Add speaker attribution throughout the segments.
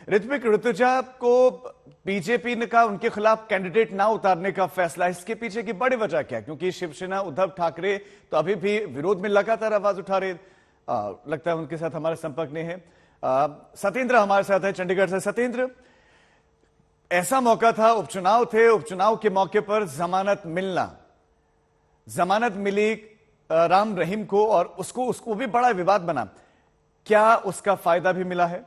Speaker 1: ऋत्विक, ऋतुजा को बीजेपी ने कहा उनके खिलाफ कैंडिडेट ना उतारने का फैसला, इसके पीछे की बड़ी वजह क्या है? क्योंकि शिवसेना उद्धव ठाकरे तो अभी भी विरोध में लगातार आवाज उठा रहे, लगता है उनके साथ हमारे संपर्क में है सत्येंद्र हमारे साथ है चंडीगढ़ से। सत्येंद्र, ऐसा मौका था, उपचुनाव थे, उपचुनाव के मौके पर जमानत मिली राम रहीम को और उसको भी बड़ा विवाद बना, क्या उसका फायदा भी मिला है?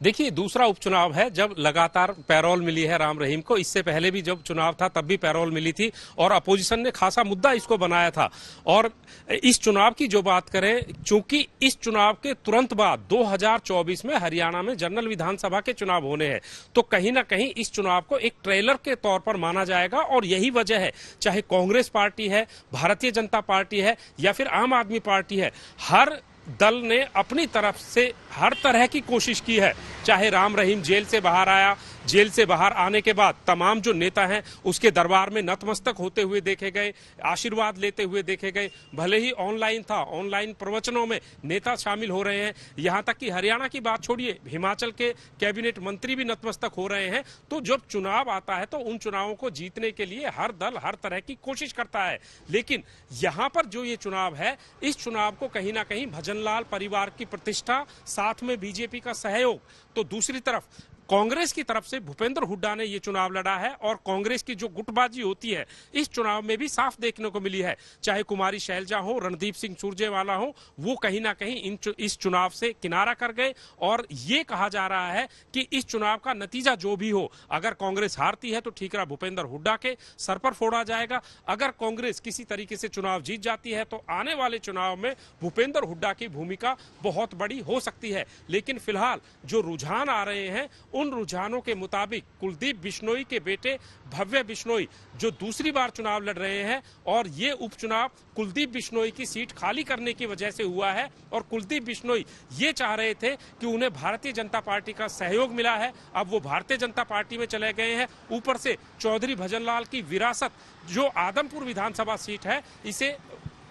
Speaker 2: देखिए, दूसरा उपचुनाव है जब लगातार पैरोल मिली है राम रहीम को। इससे पहले भी जब चुनाव था तब भी पैरोल मिली थी और अपोजिशन ने खासा मुद्दा इसको बनाया था। और इस चुनाव की जो बात करें, चूंकि इस चुनाव के तुरंत बाद 2024 में हरियाणा में जनरल विधानसभा के चुनाव होने हैं, तो कहीं ना कहीं इस चुनाव को एक ट्रेलर के तौर पर माना जाएगा। और यही वजह है, चाहे कांग्रेस पार्टी है, भारतीय जनता पार्टी है या फिर आम आदमी पार्टी है, हर दल ने अपनी तरफ से हर तरह की कोशिश की है। चाहे राम रहीम जेल से बाहर आया, जेल से बाहर आने के बाद तमाम जो नेता हैं उसके दरबार में नतमस्तक होते हुए देखे गए, आशीर्वाद लेते हुए देखे गए। भले ही ऑनलाइन था, ऑनलाइन प्रवचनों में नेता शामिल हो रहे हैं, यहां तक कि हरियाणा की बात छोड़िए, हिमाचल के कैबिनेट मंत्री भी नतमस्तक हो रहे हैं। तो जब चुनाव आता है तो उन चुनावों को जीतने के लिए हर दल हर तरह की कोशिश करता है। लेकिन यहां पर जो ये चुनाव है, इस चुनाव को कहीं ना कहीं भजनलाल परिवार की प्रतिष्ठा, साथ में बीजेपी का सहयोग, तो दूसरी तरफ कांग्रेस की तरफ से भूपेंद्र हुड्डा ने यह चुनाव लड़ा है और कांग्रेस की जो गुटबाजी होती है इस चुनाव में भी साफ देखने को मिली है। चाहे कुमारी शैलजा हो, रणदीप सिंह सुरजेवाला हो, वो कहीं ना कहीं इस चुनाव से किनारा कर गए। और ये कहा जा रहा है कि इस चुनाव का नतीजा जो भी हो, अगर कांग्रेस हारती है तो ठीकरा भूपेंद्र हुड्डा के सर पर फोड़ा जाएगा। अगर कांग्रेस किसी तरीके से चुनाव जीत जाती है तो आने वाले चुनाव में भूपेंद्र हुड्डा की भूमिका बहुत बड़ी हो सकती है। लेकिन फिलहाल जो रुझान आ रहे हैं, उन रुझानों के मुताबिक कुलदीप बिश्नोई के बेटे भव्य बिश्नोई जो दूसरी बार चुनाव लड़ रहे हैं, और ये उपचुनाव कुलदीप बिश्नोई की सीट खाली करने की वजह से हुआ है। और कुलदीप बिश्नोई ये चाह रहे थे कि उन्हें भारतीय जनता पार्टी का सहयोग मिला है, अब वो भारतीय जनता पार्टी में चले गए हैं। ऊपर से चौधरी भजनलाल की विरासत, जो आदमपुर विधानसभा सीट है, इसे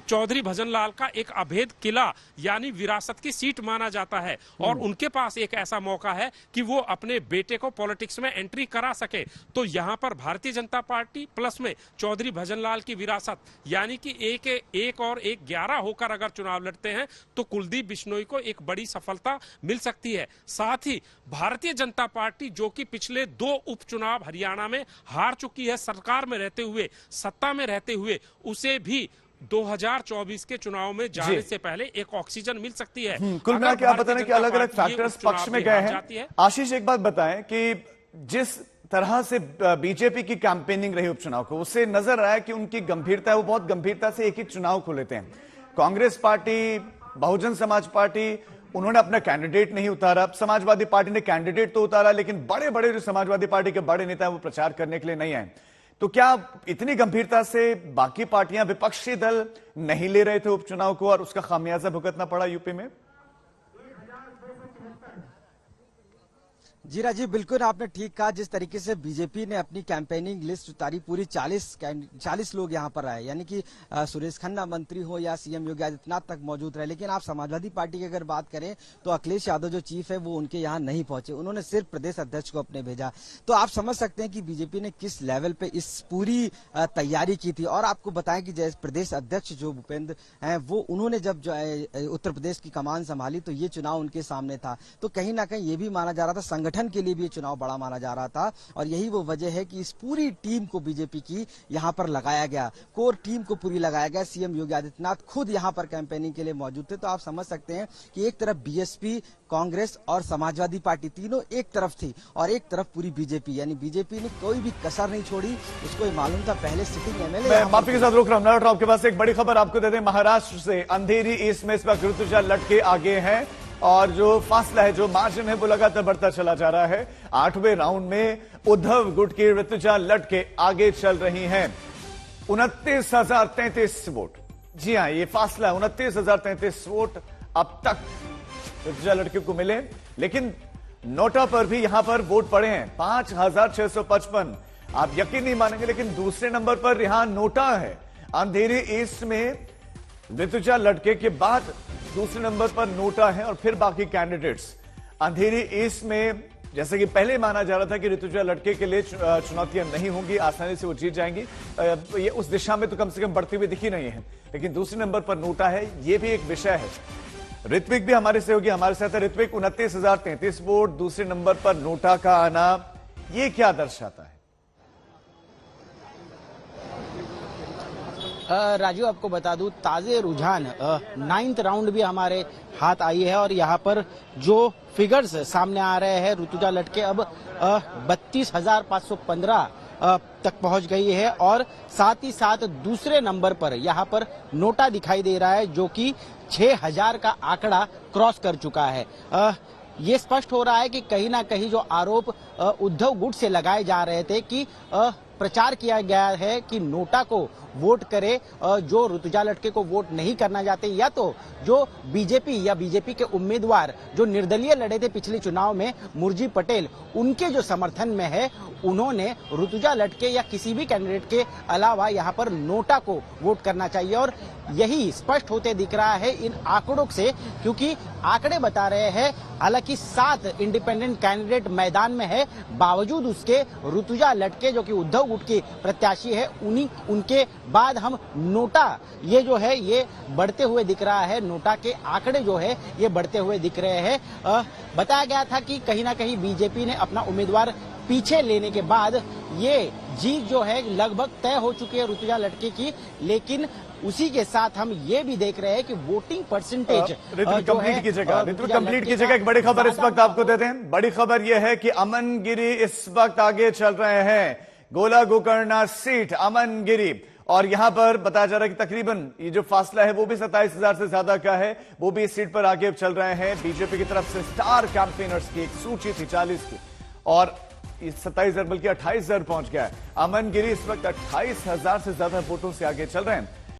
Speaker 2: चौधरी भजनलाल का एक अभेद किला यानी विरासत की सीट माना जाता है। और उनके पास एक ऐसा मौका है कि वो अपने बेटे को पॉलिटिक्स में एंट्री करा सके। तो यहां पर भारतीय जनता पार्टी प्लस में चौधरी भजनलाल की विरासत, यानी कि एक और एक 11 होकर अगर चुनाव लड़ते हैं तो कुलदीप बिश्नोई को एक बड़ी सफलता मिल सकती है। साथ ही भारतीय जनता पार्टी जो कि पिछले 2 उपचुनाव हरियाणा में हार चुकी है, सरकार में रहते हुए, सत्ता में रहते हुए, उसे भी 2024 के चुनाव में जाने से पहले एक ऑक्सीजन मिल सकती है।
Speaker 1: कुल मिला के आप बता रहे हैं कि अलग अलग फैक्टर्स पक्ष में गए हैं। आशीष, एक बात बताएं कि जिस तरह से बीजेपी की कैंपेनिंग रही उपचुनाव को, उससे नजर आया कि उनकी गंभीरता है, वो बहुत गंभीरता से एक ही चुनाव को लेते हैं। कांग्रेस पार्टी, बहुजन समाज पार्टी, उन्होंने अपना कैंडिडेट नहीं उतारा। समाजवादी पार्टी ने कैंडिडेट तो उतारा, लेकिन बड़े बड़े जो समाजवादी पार्टी के बड़े नेता वो प्रचार करने के लिए नहीं आए। तो क्या इतनी गंभीरता से बाकी पार्टियां, विपक्षी दल नहीं ले रहे थे उपचुनाव को और उसका खामियाजा भुगतना पड़ा यूपी में?
Speaker 3: जी राजीव, बिल्कुल आपने ठीक कहा। जिस तरीके से बीजेपी ने अपनी कैंपेनिंग लिस्ट उतारी, पूरी 40 लोग यहां पर आए, यानी कि सुरेश खन्ना मंत्री हो या सीएम योगी आदित्यनाथ तक मौजूद रहे। लेकिन आप समाजवादी पार्टी की अगर बात करें तो अखिलेश यादव जो चीफ है वो उनके यहां नहीं पहुंचे, उन्होंने सिर्फ प्रदेश अध्यक्ष को अपने भेजा। तो आप समझ सकते हैं कि बीजेपी ने किस लेवल पे इस पूरी तैयारी की थी। और आपको बताएं कि जैसे प्रदेश अध्यक्ष जो भूपेंद्र हैं, वो उन्होंने जब उत्तर प्रदेश की कमान संभाली तो ये चुनाव उनके सामने था। तो कहीं ना कहीं ये भी माना जा रहा था, संगठन के लिए भी ये चुनाव बड़ा माना जा रहा था। और यही वो वजह है कि इस पूरी टीम को बीजेपी की यहां पर लगाया गया, कोर टीम को पूरी लगाया गया। सीएम योगी आदित्यनाथ खुद यहां पर कैंपेनिंग के लिए मौजूद थे। तो आप समझ सकते हैं कि एक तरफ बीएसपी, कांग्रेस और समाजवादी पार्टी तीनों एक तरफ थी और एक तरफ पूरी बीजेपी, यानी बीजेपी ने कोई भी कसर नहीं छोड़ी। उसको मालूम था, पहले सिटिंग एमएलए।
Speaker 1: माफी के साथ रोक रहा हूं, आपके पास एक बड़ी खबर आपको दे दें। महाराष्ट्र से अंधेरी ईस्ट में इस वक्त ऋतुजा लटके आगे हैं और जो फासला है, जो मार्जिन है, वो लगातार बढ़ता चला जा रहा है। 8वें राउंड में उद्धव गुट की ऋतुजा लटके आगे चल रही हैं, 29,033 वोट। जी हां, ये फासला 29,033 वोट अब तक ऋतुजा लटके को मिले। लेकिन नोटा पर भी यहां पर वोट पड़े हैं 5,655। आप यकीन नहीं मानेंगे, लेकिन दूसरे नंबर पर यहां नोटा है। अंधेरी ईस्ट में ऋतुजा लटके के बाद दूसरे नंबर पर नोटा है और फिर बाकी कैंडिडेट्स। अंधेरी ईस्ट में जैसे कि पहले माना जा रहा था कि ऋतुजा लड़के के लिए चुनौतियां नहीं होंगी, आसानी से वो जीत जाएंगी, ये उस दिशा में तो कम से कम बढ़ती हुई दिखी नहीं है। लेकिन दूसरे नंबर पर नोटा है, ये भी एक विषय है। ऋत्विक भी हमारे सहयोगी हमारे साथ है। ऋत्विक, 29,033 वोट, दूसरे नंबर पर नोटा का आना, ये क्या दर्शाता है?
Speaker 4: राजू, आपको बता दूं, ताजे रुझान 9th राउंड भी हमारे हाथ आई है और यहाँ पर जो फिगर्स सामने आ रहे हैं, ऋतुजा लटके अब 32,515 तक पहुंच गई है और साथ ही साथ दूसरे नंबर पर यहाँ पर नोटा दिखाई दे रहा है जो कि 6,000 का आंकड़ा क्रॉस कर चुका है। ये स्पष्ट हो रहा है कि कहीं ना कहीं जो आरोप उद्धव गुट से लगाए जा रहे थे कि प्रचार किया गया है कि नोटा को वोट करे जो ऋतुजा लटके को वोट नहीं करना चाहते, या तो जो बीजेपी के उम्मीदवार जो निर्दलीय लड़े थे पिछले चुनाव में, मुर्जी पटेल, उनके जो समर्थन में है, उन्होंने ऋतुजा लटके या किसी भी कैंडिडेट के अलावा यहाँ पर नोटा को वोट करना चाहिए। और यही स्पष्ट होते दिख रहा है इन आंकड़ों से, क्योंकि आंकड़े बता रहे हैं हालांकि 7 इंडिपेंडेंट कैंडिडेट मैदान में है, बावजूद उसके ऋतुजा लटके जो कि उद्धव गुट की प्रत्याशी है, उनके बाद हम नोटा ये जो है ये बढ़ते हुए दिख रहा है। नोटा के आंकड़े जो है ये बढ़ते हुए दिख रहे हैं। बताया गया था कि कहीं ना कहीं बीजेपी ने अपना उम्मीदवार पीछे लेने के बाद ये जीत जो है लगभग तय हो चुकी है ऋतुजा लटके की, लेकिन उसी के साथ हम ये भी देख रहे हैं कि वोटिंग परसेंटेज
Speaker 1: कंप्लीट कीजिएगा। एक बड़ी खबर इस वक्त आपको देते हैं। बड़ी खबर यह है कि अमन गिरी इस वक्त आगे चल रहे हैं, गोला गोकर्णा सीट अमन गिरी, और यहां पर बताया जा रहा है कि तकरीबन ये जो फासला है वो भी 27,000 से ज्यादा का है, वो भी इस सीट पर आगे चल रहे हैं। बीजेपी की तरफ से स्टार कैंपेनर्स की एक सूची थी 40 की, और 27,000 बल्कि 28,000 पहुंच गया है। अमन गिरी इस वक्त 28,000 से ज्यादा वोटों से आगे चल रहे हैं।